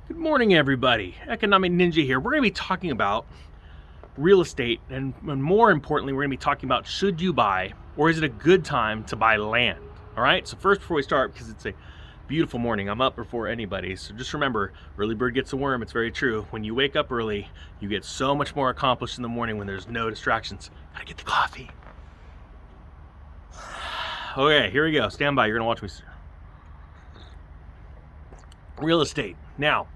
Good morning, everybody. Economic Ninja here. We're going to be talking about real estate, and more importantly, we're going to be talking about should you buy, or is it a good time to buy land? All right, so first, before we start, because it's a beautiful morning, I'm up before anybody, so just remember, early bird gets a worm. It's very true. When you wake up early, you get so much more accomplished in the morning when there's no distractions. Gotta get the coffee. Okay, here we go. Stand by. You're going to watch me. Real estate. Now,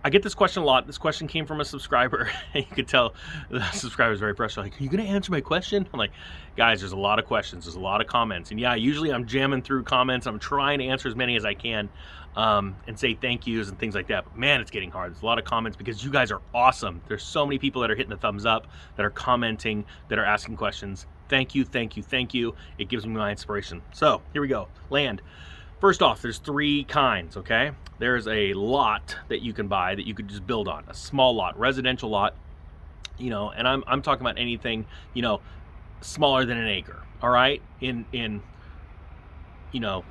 I get this question a lot. This question came from a subscriber. You could tell the subscriber is very frustrated. Like, are you going to answer my question? I'm like, guys, there's a lot of questions. There's a lot of comments. And yeah, usually I'm jamming through comments. I'm trying to answer as many as I can and say thank yous and things like that. But man, it's getting hard. There's a lot of comments because you guys are awesome. There's so many people that are hitting the thumbs up, that are commenting, that are asking questions. Thank you, thank you, thank you. It gives me my inspiration. So here we go. Land. First off, there's three kinds, okay? There's a lot that you can buy that you could just build on, a small lot, residential lot, you know, and I'm talking about anything, you know, smaller than an acre, all right? In you know,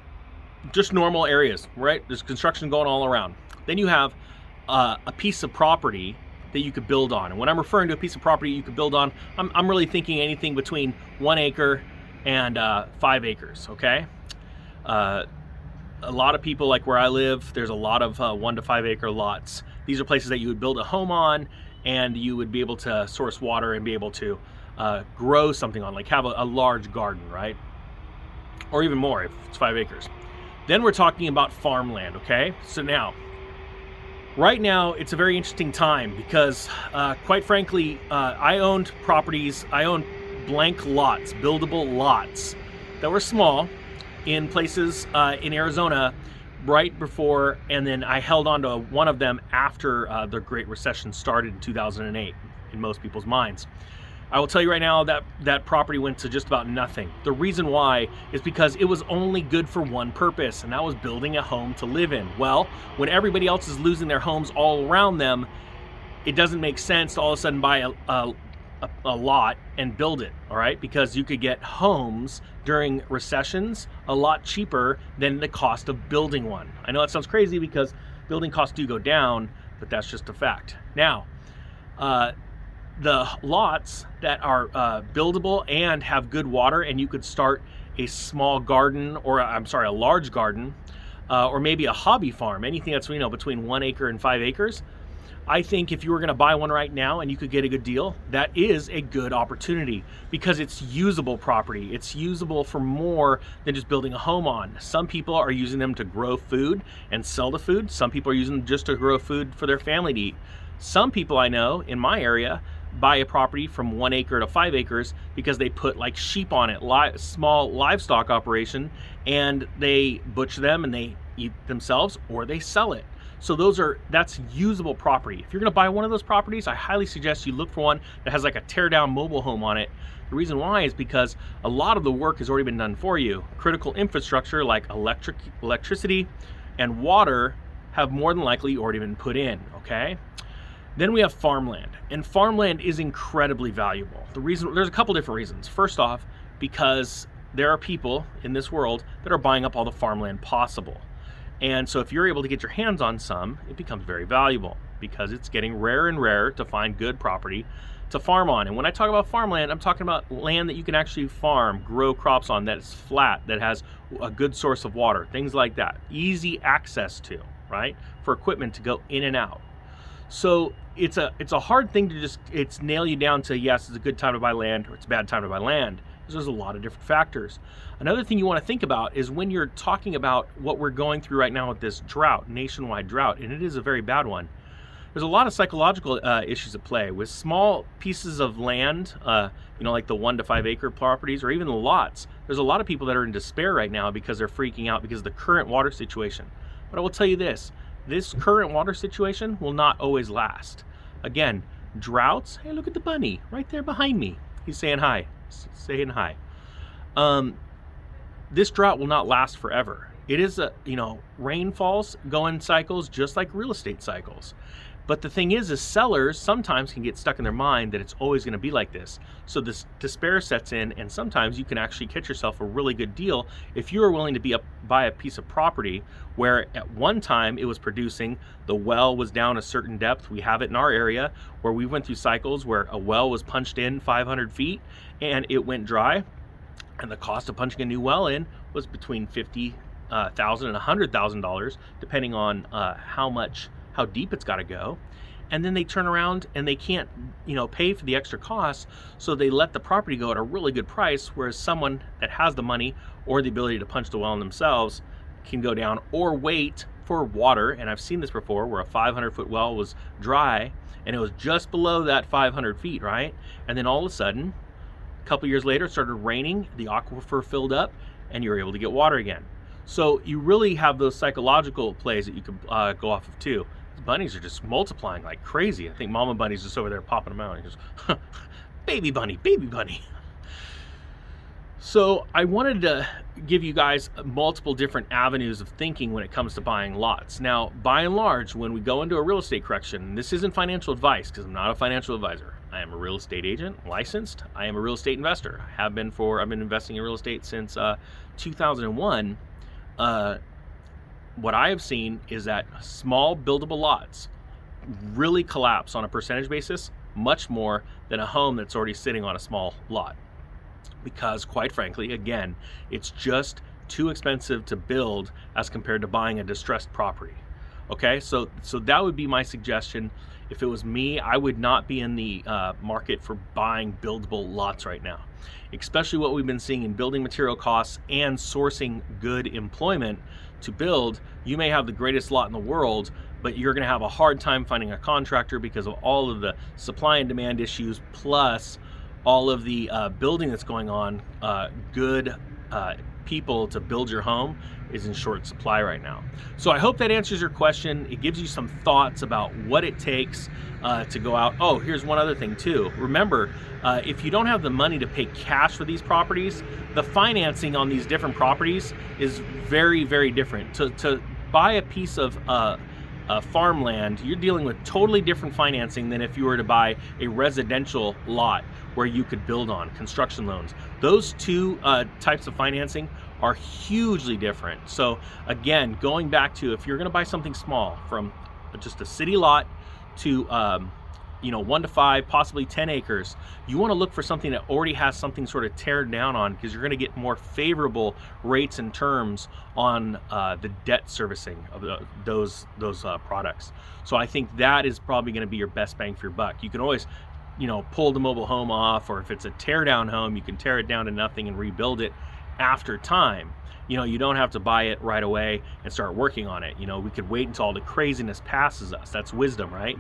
just normal areas, right? There's construction going all around. Then you have a piece of property that you could build on. And when I'm referring to a piece of property you could build on, I'm really thinking anything between 1 acre and 5 acres, okay? A lot of people, like where I live, there's a lot of 1 to 5 acre lots. These are places that you would build a home on, and you would be able to source water and be able to grow something on, like have a large garden, right? Or even more if it's 5 acres. Then we're talking about farmland, okay? So now, right now, it's a very interesting time because, quite frankly, I owned properties, I owned blank lots, buildable lots that were small, in places in Arizona right before, and then I held on to one of them after the Great Recession started in 2008 in most people's minds. I will tell you right now that that property went to just about nothing. The reason why is because it was only good for one purpose, and that was building a home to live in. Well, when everybody else is losing their homes all around them, it doesn't make sense to all of a sudden buy a lot and build it, all right? Because you could get homes during recessions a lot cheaper than the cost of building one. I know that sounds crazy because building costs do go down, but that's just a fact. Now, the lots that are buildable and have good water, and you could start a small garden, or a large garden, or maybe a hobby farm, anything that's, you know, between 1 acre and 5 acres. I think if you were going to buy one right now and you could get a good deal, that is a good opportunity because it's usable property. It's usable for more than just building a home on. Some people are using them to grow food and sell the food. Some people are using them just to grow food for their family to eat. Some people I know in my area buy a property from 1 acre to 5 acres because they put like sheep on it, small livestock operation, and they butcher them and they eat themselves or they sell it. So that's usable property. If you're going to buy one of those properties, I highly suggest you look for one that has like a tear down mobile home on it. The reason why is because a lot of the work has already been done for you. Critical infrastructure like electricity and water have more than likely already been put in, okay? Then we have farmland, and farmland is incredibly valuable. There's a couple different reasons. First off, because there are people in this world that are buying up all the farmland possible. And so if you're able to get your hands on some, it becomes very valuable because it's getting rarer and rarer to find good property to farm on. And when I talk about farmland, I'm talking about land that you can actually farm, grow crops on, that is flat, that has a good source of water, things like that. Easy access to, right? For equipment to go in and out. So it's a hard thing to just nail you down to, yes, it's a good time to buy land or it's a bad time to buy land. There's a lot of different factors. Another thing you want to think about is when you're talking about what we're going through right now with this drought, nationwide drought, and it is a very bad one. There's a lot of psychological issues at play with small pieces of land, you know, like the 1 to 5 acre properties or even the lots. There's a lot of people that are in despair right now because they're freaking out because of the current water situation. But I will tell you this current water situation will not always last. Again, droughts, hey, look at the bunny right there behind me. He's saying hi. Saying hi. This drought will not last forever. It is rainfalls go in cycles just like real estate cycles. But the thing is sellers sometimes can get stuck in their mind that it's always going to be like this. So this despair sets in, and sometimes you can actually get yourself a really good deal if you are willing to buy a piece of property where at one time it was producing, the well was down a certain depth. We have it in our area where we went through cycles where a well was punched in 500 feet and it went dry. And the cost of punching a new well in was between $50,000 and $100,000, depending on how deep it's got to go. And then they turn around and they can't, pay for the extra costs, so they let the property go at a really good price, whereas someone that has the money or the ability to punch the well in themselves can go down or wait for water. And I've seen this before where a 500-foot well was dry and it was just below that 500 feet, right? And then all of a sudden, a couple years later, it started raining, the aquifer filled up, and you were able to get water again. So you really have those psychological plays that you could go off of too. Bunnies are just multiplying like crazy. I think Mama Bunny's just over there popping them out. He goes, baby bunny, baby bunny. So I wanted to give you guys multiple different avenues of thinking when it comes to buying lots. Now, by and large, when we go into a real estate correction, this isn't financial advice because I'm not a financial advisor. I am a real estate agent, licensed. I am a real estate investor. I've been investing in real estate since 2001. What I have seen is that small buildable lots really collapse on a percentage basis much more than a home that's already sitting on a small lot. Because quite frankly, again, it's just too expensive to build as compared to buying a distressed property. Okay, so that would be my suggestion. If it was me, I would not be in the market for buying buildable lots right now, especially what we've been seeing in building material costs and sourcing good employment to build. You may have the greatest lot in the world, but you're going to have a hard time finding a contractor because of all of the supply and demand issues, plus all of the building that's going on. Good people to build your home is in short supply right now. So I hope that answers your question. It gives you some thoughts about what it takes to go out. Oh, here's one other thing too. Remember, if you don't have the money to pay cash for these properties, the financing on these different properties is very, very different. To buy a piece of farmland, you're dealing with totally different financing than if you were to buy a residential lot where you could build on construction loans. Those two types of financing are hugely different. So again, going back to, if you're going to buy something small, from just a city lot to 1 to 5, possibly 10 acres, you want to look for something that already has something sort of teared down on, because you're going to get more favorable rates and terms on the debt servicing of those products. So I think that is probably going to be your best bang for your buck. You can always pull the mobile home off, or if it's a tear down home, you can tear it down to nothing and rebuild it after time. You don't have to buy it right away and start working on it. We could wait until all the craziness passes us. That's wisdom, right?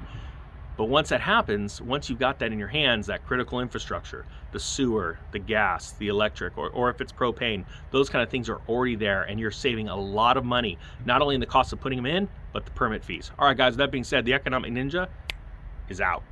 But once that happens, once you've got that in your hands, that critical infrastructure, the sewer, the gas, the electric, or if it's propane, those kind of things are already there, and you're saving a lot of money, not only in the cost of putting them in, but the permit fees. All right, guys, with that being said, the Economic Ninja is out.